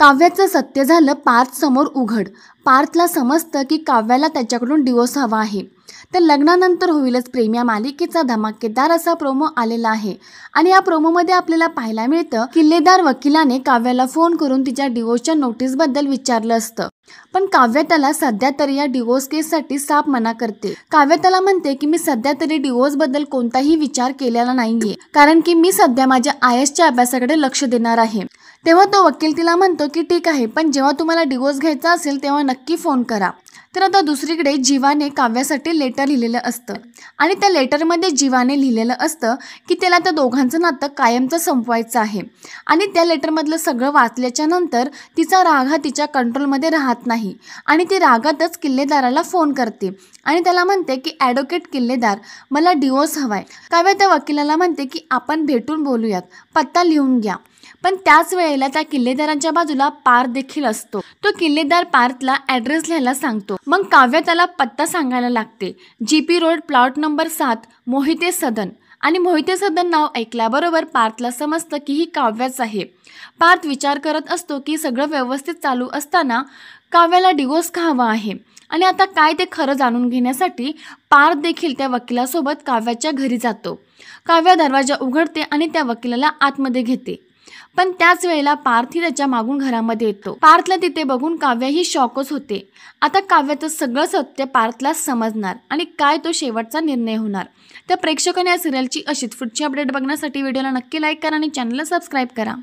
काव्याचं सत्य झालं पार्थ समोर उघड। पार्थला समजतं की काव्याला त्याच्याकडून डिवोर्स हवा आहे। तर लग्नानंतर होईलच प्रेम या मालिकेचा धमाकेदार असा प्रोमो आलेला आहे आणि या प्रोमोमध्ये आपल्याला पाहायला मिळतं किल्लेदार वकिलाने काव्याला फोन करून तिच्या डिवोर्सच्या नोटीसबद्दल विचारलं असतं, पण काव्य त्याला सध्या तरी या डिवोर्स केससाठी साफ मना करते। काव्य त्याला म्हणते की मी सध्या तरी डिवोर्स बद्दल कोणताही विचार केलेला नाहीये, कारण की मी सध्या माझ्या IASच्या अभ्यासाकडे लक्ष देणार आहे। तेव्हा तो वकील तिला म्हणतो की ठीक आहे, पण जेव्हा तुम्हाला डिवोर्स घ्यायचा असेल तेव्हा नक्की फोन करा। तर आता दुसरीकडे जीवाने काव्यासाठी लेटर लिहिलेलं असतं आणि त्या लेटरमध्ये जीवाने लिहिलेलं असतं की त्याला त्या दोघांचं नातं कायमचं संपवायचं आहे आणि त्या लेटरमधलं सगळं वाचल्याच्या नंतर तिचा राग हा तिच्या कंट्रोलमध्ये राहत नाही आणि ती रागातच किल्लेदाराला फोन करते आणि त्याला म्हणते की ॲडव्होकेट किल्लेदार, मला डिवोर्स हवाय। काव्य त्या वकिलाला म्हणते की आपण भेटून बोलूयात, पत्ता लिहून घ्या। पण त्याच वेळेला त्या किल्लेदारांच्या बाजूला पार्थ देखील असतो। तो किल्लेदार पार्थला ॲड्रेस लिहायला सांगतो। मग काव्य त्याला पत्ता सांगायला लागते, GP road plot number 7 Mohite Sadan. आणि मोहिते सदन नाव ऐकल्याबरोबर पार्थला समजतं की ही काव्याच आहे। पार्थ विचार करत असतो की सगळं व्यवस्थित चालू असताना काव्याला डिवोर्स का हवा आहे आणि आता काय ते खरं जाणून घेण्यासाठी पार्थ देखील त्या वकिलासोबत काव्याच्या घरी जातो। काव्य दरवाजा उघडते आणि त्या वकिलाला आतमध्ये घेते, पण त्याच वेळेला पार्थही त्याच्या मागून घरामध्ये येतो। पार्थला तिथे बघून काव्य ही शॉकच होते। आता काव्याचं सगळं सत्य पार्थला समजणार आणि काय तो शेवटचा निर्णय होणार। तर प्रेक्षकांनी या सिरियलची अशीच पुढची अपडेट बघण्यासाठी व्हिडिओला नक्की लाईक करा आणि चॅनलला सबस्क्राईब करा।